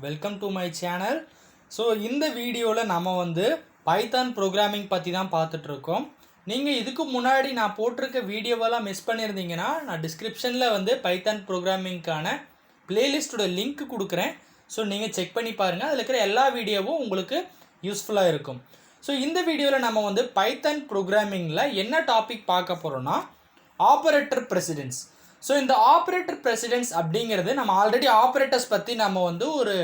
Welcome to my channel. So இந்த வீடியோவில் நம்ம பைத்தான் ப்ரோக்ராமிங் பற்றி தான் பார்த்துட்ருக்கோம். நீங்கள் இதுக்கு முன்னாடி நான் போட்டிருக்க வீடியோவெல்லாம் மிஸ் பண்ணியிருந்தீங்கன்னா நான் டிஸ்கிரிப்ஷனில் பைத்தான் ப்ரோக்ராமிங்க்கான பிளேலிஸ்ட்டோட லிங்க் கொடுக்குறேன். ஸோ நீங்கள் செக் பண்ணி பாருங்கள். அதில் இருக்கிற எல்லா வீடியோவும் உங்களுக்கு யூஸ்ஃபுல்லாக இருக்கும். ஸோ இந்த வீடியோவில் நம்ம பைத்தான் ப்ரோக்ராமிங்கில் என்ன டாபிக் பார்க்க போகிறோன்னா ஆப்பரேட்டர் ப்ரெசிடென்ஸ். ஸோ இந்த ஆப்ரேட்டர் ப்ரெசிடென்ஸ் அப்படிங்கிறது நம்ம ஆல்ரெடி ஆப்ரேட்டர்ஸ் பற்றி நம்ம ஒரு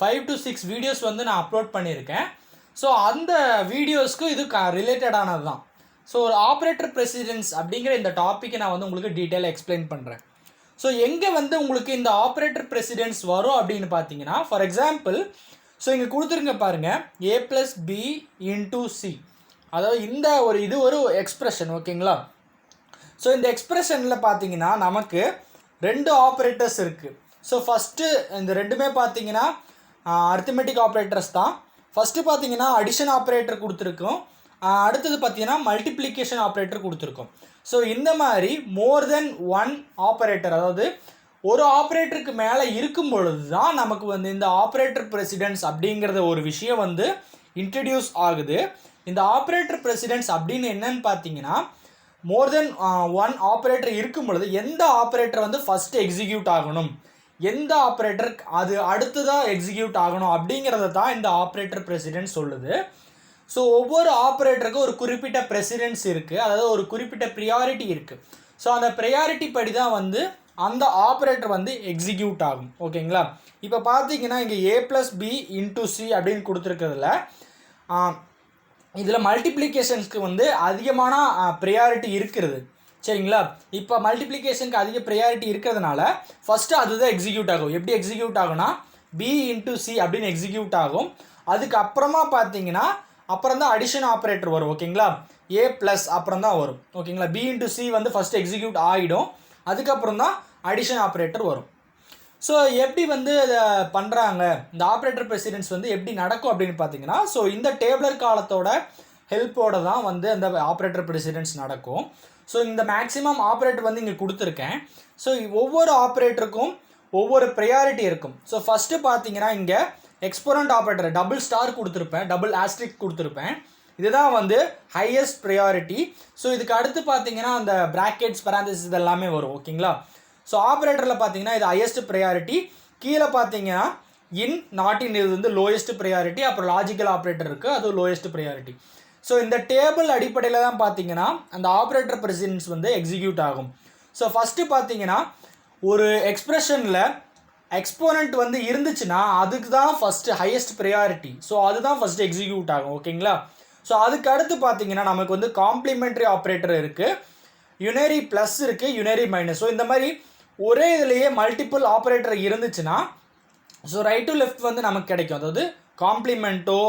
5 to 6 வீடியோஸ் நான் அப்லோட் பண்ணியிருக்கேன். ஸோ அந்த வீடியோஸ்க்கு இது ரிலேட்டடானது தான். ஸோ ஒரு ஆப்ரேட்டர் ப்ரெசிடென்ஸ் அப்படிங்கிற இந்த டாப்பிக்கை நான் உங்களுக்கு டீட்டெயிலாக எக்ஸ்பிளைன் பண்ணுறேன். ஸோ எங்கே உங்களுக்கு இந்த ஆப்ரேட்டர் ப்ரெசிடென்ஸ் வரும் அப்படின்னு பார்த்தீங்கன்னா, ஃபார் எக்ஸாம்பிள் ஸோ இங்கே கொடுத்துருங்க பாருங்கள், a+b × c. அதாவது இந்த இது ஒரு எக்ஸ்பிரஷன், ஓகேங்களா? ஸோ இந்த எக்ஸ்பிரஷனில் பார்த்தீங்கன்னா நமக்கு 2 ஆப்ரேட்டர்ஸ் இருக்குது. ஸோ ஃபஸ்ட்டு இந்த ரெண்டுமே பார்த்தீங்கன்னா அரித்மெட்டிக் ஆப்ரேட்டர்ஸ் தான். ஃபஸ்ட்டு பார்த்தீங்கன்னா அடிஷன் ஆப்ரேட்டர் கொடுத்துருக்கோம், அடுத்தது பார்த்தீங்கன்னா மல்டிப்ளிகேஷன் ஆப்ரேட்டர் கொடுத்துருக்கோம். ஸோ இந்த மாதிரி மோர் தென் ஒன் ஆப்ரேட்டர், அதாவது ஒரு ஆப்ரேட்டருக்கு மேலே இருக்கும் பொழுது தான் நமக்கு இந்த ஆப்ரேட்டர் ப்ரெசிடென்ஸ் அப்படிங்கிறத ஒரு விஷயம் இன்ட்ரடியூஸ் ஆகுது. இந்த ஆப்ரேட்டர் ப்ரெசிடென்ஸ் அப்படின்னு என்னன்னு பார்த்தீங்கன்னா, மோர் தென் ஒன் ஆப்ரேட்டர் இருக்கும் பொழுது எந்த ஆப்ரேட்டர் ஃபஸ்ட்டு எக்ஸிக்யூட் ஆகணும், எந்த ஆப்ரேட்டர் அது அடுத்ததாக எக்ஸிக்யூட் ஆகணும் அப்படிங்கிறத தான் இந்த ஆப்ரேட்டர் ப்ரெசிடென்ஸ் சொல்லுது. ஸோ ஒவ்வொரு ஆப்ரேட்டருக்கும் ஒரு குறிப்பிட்ட ப்ரெசிடென்ஸ் இருக்குது, அதாவது ஒரு குறிப்பிட்ட ப்ரியாரிட்டி இருக்குது. ஸோ அந்த ப்ரியாரிட்டி படி தான் அந்த ஆப்ரேட்டர் எக்ஸிக்யூட் ஆகும், ஓகேங்களா? இப்போ பார்த்தீங்கன்னா இங்கே a+b × c அப்படின்னு கொடுத்துருக்கிறதுல இதில் மல்டிப்ளிகேஷன்ஸ்க்கு அதிகமான ப்ரியாரிட்டி இருக்கிறது, சரிங்களா? இப்போ மல்டிப்ளிகேஷனுக்கு அதிக ப்ரியாரிட்டி இருக்கிறதுனால ஃபஸ்ட்டு அதுதான் எக்ஸிக்யூட் ஆகும். எப்படி எக்ஸிக்யூட் ஆகும்னா b × c அப்படின்னு எக்ஸிக்யூட் ஆகும். அதுக்கப்புறமா பார்த்தீங்கன்னா அப்புறம் தான் அடிஷன் ஆப்ரேட்டர் வரும், ஓகேங்களா? a+ அப்புறம் தான் வரும், ஓகேங்களா? b × c ஃபஸ்ட்டு எக்ஸிக்யூட் ஆகிடும், அதுக்கப்புறம் தான் அடிஷன் ஆப்ரேட்டர் வரும். ஸோ எப்படி அதை பண்ணுறாங்க, இந்த ஆப்ரேட்டர் ப்ரெசிடென்ஸ் எப்படி நடக்கும் அப்படின்னு பார்த்தீங்கன்னா, ஸோ இந்த டேபிளர் காலத்தோட ஹெல்ப்போடு தான் அந்த ஆப்ரேட்டர் ப்ரெசிடென்ஸ் நடக்கும். ஸோ இந்த மேக்ஸிமம் ஆப்ரேட்டர் இங்கே கொடுத்துருக்கேன். ஸோ ஒவ்வொரு ஆப்ரேட்டருக்கும் ஒவ்வொரு ப்ரையாரிட்டி இருக்கும். ஸோ ஃபஸ்ட்டு பார்த்தீங்கன்னா இங்கே எக்ஸ்போனன்ட் ஆப்ரேட்டர் டபுள் ஸ்டார் கொடுத்துருப்பேன், டபுள் ஆஸ்ட்ரிக் கொடுத்துருப்பேன். இதுதான் ஹையஸ்ட் ப்ரையாரிட்டி. ஸோ இதுக்கு அடுத்து பார்த்தீங்கன்னா அந்த ப்ராக்கெட்ஸ் பராந்தசிஸ் இதெல்லாமே வரும், ஓகேங்களா? ஸோ ஆப்ரேட்டரில் பார்த்தீங்கன்னா இது ஹையஸ்ட் ப்ரையாரிட்டி. கீழே பார்த்தீங்கன்னா நாட் இன் இது லோயஸ்ட் ப்ரையாரிட்டி. அப்புறம் லாஜிக்கல் ஆப்ரேட்டர் இருக்குது, அது லோயஸ்ட் ப்ரையாரிட்டி. ஸோ இந்த டேபிள் அடிப்படையில் தான் பார்த்தீங்கன்னா அந்த ஆப்ரேட்டர் ப்ரெசிடென்ஸ் எக்ஸிக்யூட் ஆகும். ஸோ ஃபஸ்ட்டு பார்த்தீங்கன்னா ஒரு எக்ஸ்பிரஷனில் எக்ஸ்போனண்ட் இருந்துச்சுன்னா அதுக்கு தான் ஃபஸ்ட்டு ஹையஸ்ட் ப்ரையாரிட்டி. ஸோ அதுதான் ஃபஸ்ட்டு எக்ஸிக்யூட் ஆகும், ஓகேங்களா? ஸோ அதுக்கு அடுத்து பார்த்தீங்கன்னா நமக்கு காம்ப்ளிமெண்ட்ரி ஆப்ரேட்டர் இருக்குது, யுனரி ப்ளஸ் இருக்குது, யுனரி மைனஸ். ஸோ இந்த மாதிரி ஒரே இதுலேயே மல்டிபிள் ஆப்ரேட்டர் இருந்துச்சுன்னா ஸோ ரைட் டு லெஃப்ட் நமக்கு கிடைக்கும். அதாவது காம்ப்ளிமெண்ட்டோ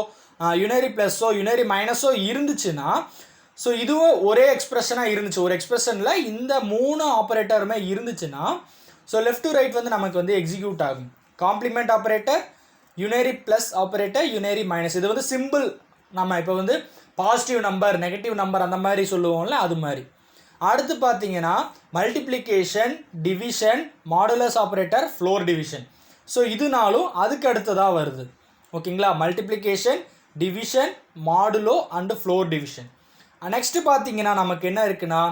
யுனரி ப்ளஸ்ஸோ யுனரி மைனஸோ இருந்துச்சுன்னா, ஸோ இதுவும் ஒரே எக்ஸ்பிரஷனாக இருந்துச்சு, ஒரு எக்ஸ்பிரஷனில் இந்த 3 ஆப்ரேட்டருமே இருந்துச்சுன்னா ஸோ லெஃப்ட் டு ரைட் நமக்கு எக்ஸிக்யூட் ஆகும். Complement operator, unary plus operator, unary minus. இது சிம்பிள். நம்ம இப்போ பாசிட்டிவ் நம்பர், நெகட்டிவ் நம்பர் அந்த மாதிரி சொல்லுவோம்ல, அது மாதிரி. அடுத்து பார்த்தீங்கன்னா multiplication, division, modulus operator, floor division. So இதுனாலும் அதுக்கு அடுத்ததாக வருது, ஓகேங்களா? Multiplication, division, modulo and floor division. Next பார்த்தீங்கன்னா நமக்கு என்ன இருக்குன்னா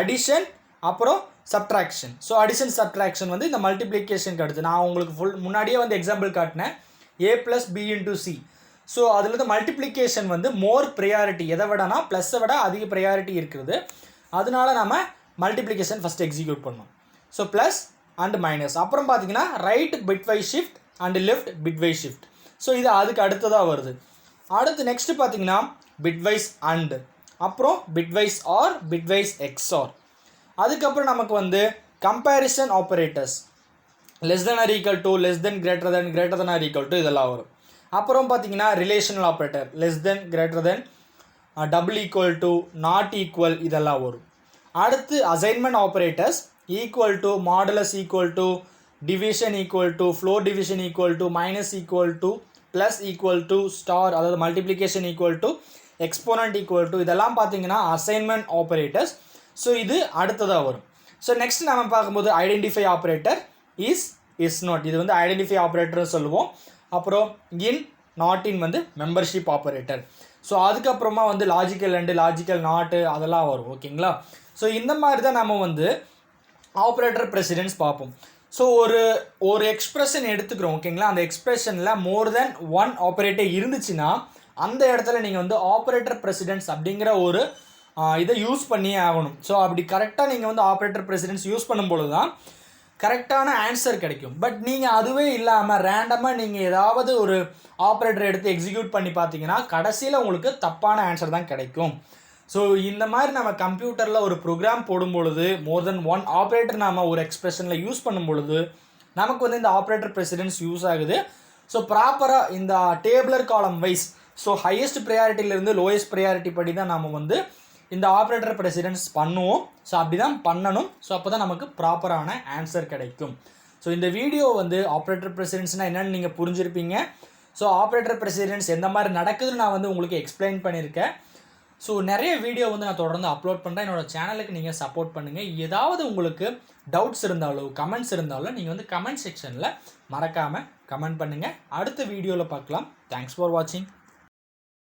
அடிஷன், அப்புறம் சப்ட்ராக்ஷன். ஸோ அடிஷன் சப்ட்ராக்ஷன் இந்த மல்டிப்ளிகேஷனுக்கு அடுத்து நான் உங்களுக்கு முன்னாடியே எக்ஸாம்பிள் காட்டினேன், a+b × c. ஸோ அதில் மல்டிப்ளிகேஷன் மோர் ப்ரையாரிட்டி, எதை விடனா ப்ளஸ்ஸை விட அதிக ப்ரையாரிட்டி இருக்குது. அதனால நம்ம மல்டிப்ளிகேஷன் ஃபஸ்ட் எக்ஸிக்யூட் பண்ணோம். So plus and minus. அப்புறம் பார்த்தீங்கன்னா right bitwise shift and left bitwise shift. So இது அதுக்கு அடுத்ததாக வருது. அடுத்து நெக்ஸ்ட்டு பார்த்தீங்கன்னா பிட்வைஸ் அண்ட், அப்புறம் பிட்வைஸ் ஆர், பிட்வைஸ் எக்ஸ்ஆர். அதுக்கப்புறம் நமக்கு comparison operators, less than or equal to, less than greater than, greater than or equal to இதெல்லாம் வரும். அப்புறம் பார்த்தீங்கன்னா relational operator, less than, greater than, double equal to, not equal இதெல்லாம் வரும். அடுத்து assignment operators, equal to, modulus equal to, division equal to, floor division equal to, minus equal to, plus equal to, star, அதாவது multiplication equal to, exponent equal to, இதெல்லாம் பார்த்தீங்கன்னா assignment operators. So இது அடுத்ததாக வரும். So next நம்ம பார்க்கும்போது identify operator, is not. இது identify ஆப்ரேட்டர்னு சொல்லுவோம். அப்புறம் இன் நாட் இன் வந்து மெம்பர்ஷிப் ஆப்பரேட்டர். ஸோ அதுக்கப்புறமா வந்து லாஜிக்கல் அண்டு லாஜிக்கல் நாட்டு அதெல்லாம் வரும். ஓகேங்களா? ஸோ இந்த மாதிரி தான் நம்ம வந்து ஆப்ரேட்டர் ப்ரெசிடென்ஸ் பார்ப்போம். ஸோ ஒரு எக்ஸ்பிரஷன் எடுத்துக்கிறோம். ஓகேங்களா? அந்த எக்ஸ்பிரஷனில் மோர் தென் ஒன் ஆப்ரேட்டர் இருந்துச்சுன்னா அந்த இடத்துல நீங்கள் வந்து ஆப்ரேட்டர் ப்ரெசிடென்ஸ் அப்படிங்கிற ஒரு இதை யூஸ் பண்ணியே ஆகணும். ஸோ அப்படி கரெக்டாக நீங்கள் வந்து ஆப்ரேட்டர் ப்ரெசிடென்ஸ் யூஸ் பண்ணும்பொழுது தான் கரெக்டான ஆன்சர் கிடைக்கும். பட் நீங்கள் அதுவே இல்லாமல் ரேண்டமாக நீங்கள் ஏதாவது ஒரு ஆப்ரேட்டர் எடுத்து எக்ஸிக்யூட் பண்ணி பார்த்தீங்கன்னா கடைசியில் உங்களுக்கு தப்பான ஆன்சர் தான் கிடைக்கும். ஸோ இந்த மாதிரி நம்ம கம்ப்யூட்டரில் ஒரு ப்ரோக்ராம் போடும் பொழுது மோர் தென் ஒன் ஆப்ரேட்டர் நாம் ஒரு எக்ஸ்பிரஷனில் யூஸ் பண்ணும் பொழுது நமக்கு வந்து இந்த ஆப்ரேட்டர் ப்ரெசிடென்ஸ் யூஸ் ஆகுது. ஸோ ப்ராப்பராக இந்த tabular column wise so highest ப்ரையாரிட்டியிலேருந்து லோயஸ்ட் ப்ரையாரிட்டி படி தான் நம்ம வந்து இந்த ஆப்ரேட்டர் ப்ரெசிடென்ஸ் பண்ணுவோம். ஸோ அப்படி தான் பண்ணணும். ஸோ அப்போ தான் நமக்கு ப்ராப்பரான ஆன்சர் கிடைக்கும். ஸோ இந்த வீடியோ வந்து ஆப்ரேட்டர் ப்ரெசிடென்ஸ்னால் என்னென்னு நீங்கள் புரிஞ்சிருப்பீங்க. ஸோ ஆப்ரேட்டர் ப்ரெசிடென்ஸ் எந்த மாதிரி நடக்குதுன்னு நான் வந்து உங்களுக்கு எக்ஸ்பிளைன் பண்ணியிருக்கேன். ஸோ நிறைய வீடியோ வந்து நான் தொடர்ந்து அப்லோட் பண்ணுறேன். என்னோடய சேனலுக்கு நீங்கள் சப்போர்ட் பண்ணுங்கள். ஏதாவது உங்களுக்கு டவுட்ஸ் இருந்தாலும் கமெண்ட்ஸ் இருந்தாலும் நீங்கள் வந்து கமெண்ட் செக்ஷனில் மறக்காமல் கமெண்ட் பண்ணுங்கள். அடுத்த வீடியோவில் பார்க்கலாம். தேங்க்ஸ் ஃபார் வாட்சிங்.